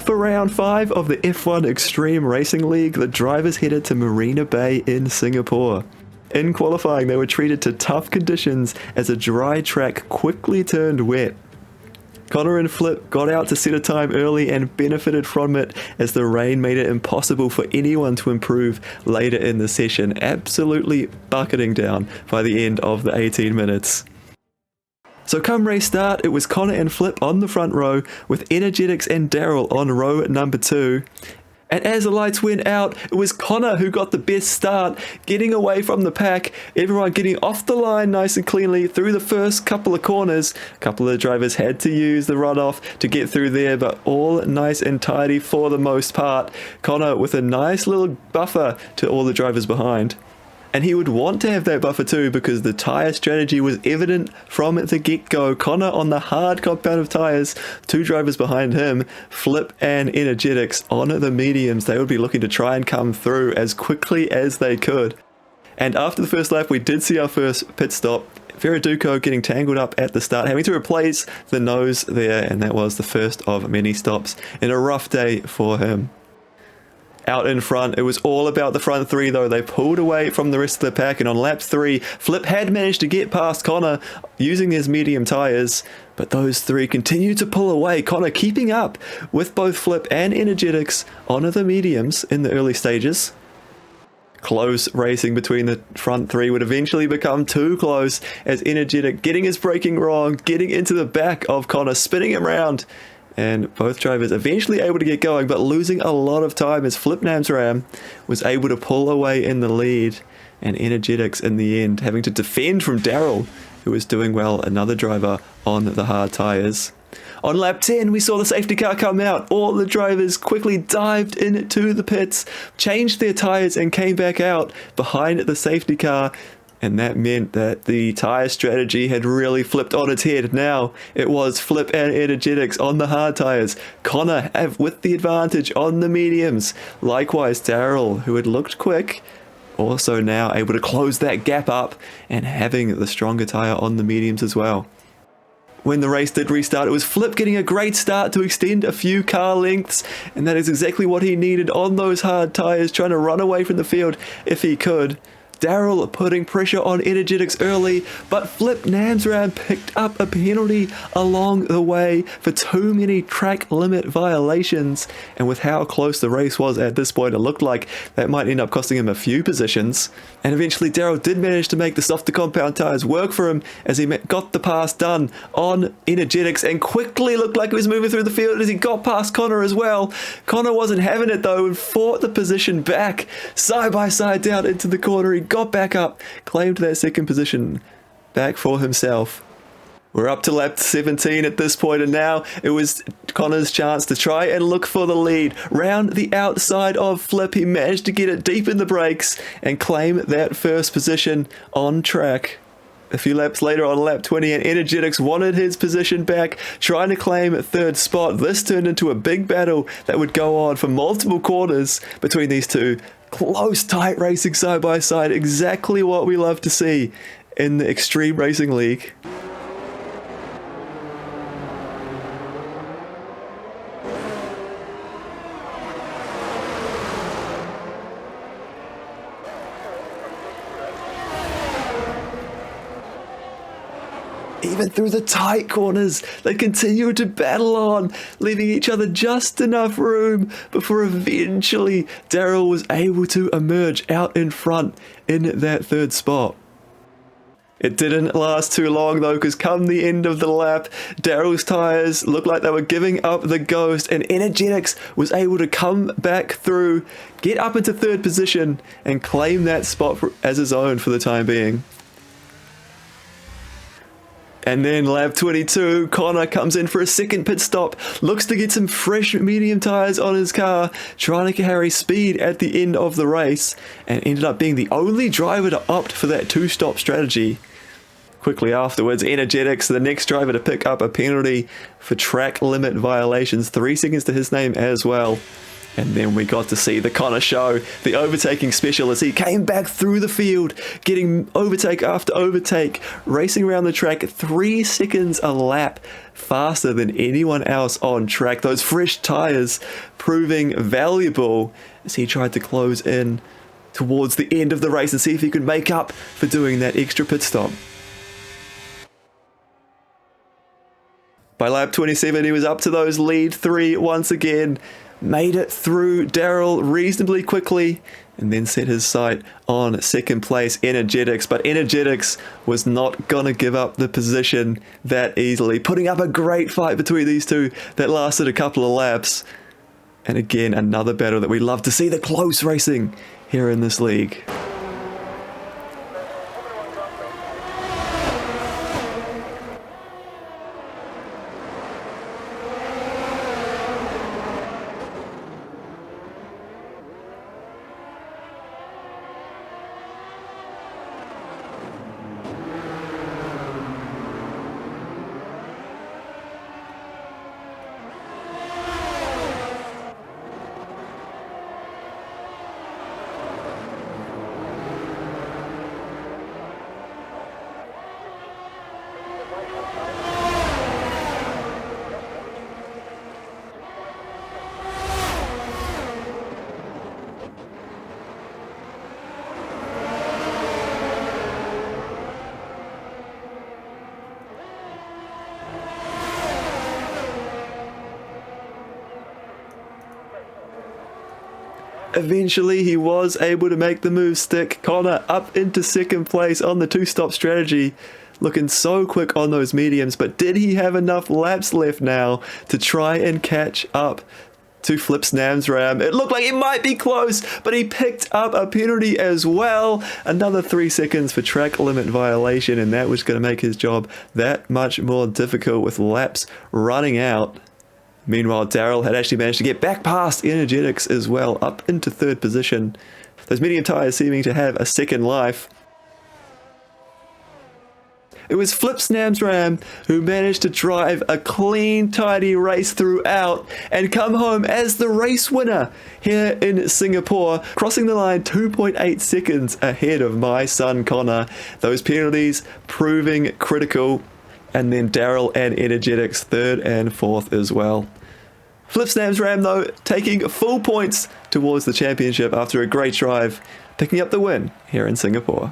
For round 5 of the F1 Extreme Racing League, the drivers headed to Marina Bay in Singapore. In qualifying, they were treated to tough conditions as a dry track quickly turned wet. Connor and Flip got out to set a time early and benefited from it as the rain made it impossible for anyone to improve later in the session, absolutely bucketing down by the end of the 18 minutes. So come race start, it was Connor and Flip on the front row with Energetics and Daryl on row number 2. And as the lights went out, it was Connor who got the best start, getting away from the pack, everyone getting off the line nice and cleanly through the first couple of corners. A couple of the drivers had to use the runoff to get through there, but all nice and tidy for the most part. Connor with a nice little buffer to all the drivers behind. And he would want to have that buffer too because the tyre strategy was evident from the get-go. Connor on the hard compound of tyres, 2 drivers behind him, Flip and Energetics on the mediums. They would be looking to try and come through as quickly as they could. And after the first lap, we did see our first pit stop. Verdugo getting tangled up at the start, having to replace the nose there, and that was the first of many stops in a rough day for him. Out in front, it was all about the front 3 though. They pulled away from the rest of the pack, and on lap 3, Flip had managed to get past Connor using his medium tyres, but those 3 continued to pull away. Connor keeping up with both Flip and Energetics on the mediums in the early stages. Close racing between the front 3 would eventually become too close as Energetic getting his braking wrong, getting into the back of Connor, spinning him around. And both drivers eventually able to get going, but losing a lot of time as Flip Namsram was able to pull away in the lead, and Energetics in the end having to defend from Daryl, who was doing well, another driver on the hard tyres. On lap 10, we saw the safety car come out. All the drivers quickly dived into the pits, changed their tyres and came back out behind the safety car. And that meant that the tyre strategy had really flipped on its head. Now it was Flip and Energetics on the hard tyres. Connor with the advantage on the mediums. Likewise, Daryl, who had looked quick, also now able to close that gap up and having the stronger tyre on the mediums as well. When the race did restart, it was Flip getting a great start to extend a few car lengths, and that is exactly what he needed on those hard tyres, trying to run away from the field if he could. Daryl putting pressure on Energetics early, but Flip Namsram picked up a penalty along the way for too many track limit violations, and with how close the race was at this point, it looked like that might end up costing him a few positions. And eventually Daryl did manage to make the softer compound tyres work for him as he got the pass done on Energetics and quickly looked like he was moving through the field as he got past Connor as well. Connor wasn't having it though and fought the position back, side by side down into the corner. He got back up, claimed that second position back for himself. We're up to lap 17 at this point, and now it was Connor's chance to try and look for the lead. Round the outside of Flip, he managed to get it deep in the brakes and claim that first position on track. A few laps later on lap 20, and Energetics wanted his position back, trying to claim a third spot. This turned into a big battle that would go on for multiple quarters between these two. Close, tight racing side by side, exactly what we love to see in the Extreme Racing League. Even through the tight corners, they continued to battle on, leaving each other just enough room before eventually Daryl was able to emerge out in front in that third spot. It didn't last too long though, because come the end of the lap, Daryl's tyres looked like they were giving up the ghost, and Energetics was able to come back through, get up into third position, and claim that spot as his own for the time being. And then lap 22, Connor comes in for a second pit stop, looks to get some fresh medium tyres on his car, trying to carry speed at the end of the race, and ended up being the only driver to opt for that two-stop strategy. Quickly afterwards, Energetics, the next driver to pick up a penalty for track limit violations, 3 seconds to his name as well. And then we got to see the Connor show, the overtaking specialist. He came back through the field, getting overtake after overtake, racing around the track 3 seconds a lap faster than anyone else on track. Those fresh tyres proving valuable as he tried to close in towards the end of the race and see if he could make up for doing that extra pit stop. By lap 27, he was up to those lead 3 once again, made it through Daryl reasonably quickly, and then set his sight on second place Energetics. But Energetics was not going to give up the position that easily, putting up a great fight between these two that lasted a couple of laps. And again, another battle that we love to see, the close racing here in this league. Eventually, he was able to make the move stick. Connor up into second place on the 2-stop strategy, looking so quick on those mediums, but did he have enough laps left now to try and catch up to Flip Snamsram? It looked like it might be close, but he picked up a penalty as well. Another 3 seconds for track limit violation, and that was going to make his job that much more difficult with laps running out. Meanwhile, Daryl had actually managed to get back past Energetics as well, up into 3rd position. Those medium tyres seeming to have a second life. It was Flip Snamsram who managed to drive a clean, tidy race throughout and come home as the race winner here in Singapore, crossing the line 2.8 seconds ahead of my son Connor. Those penalties proving critical. And then Daryl and Energetics 3rd and 4th as well. Flip Snamsram, though, taking full points towards the championship after a great drive, picking up the win here in Singapore.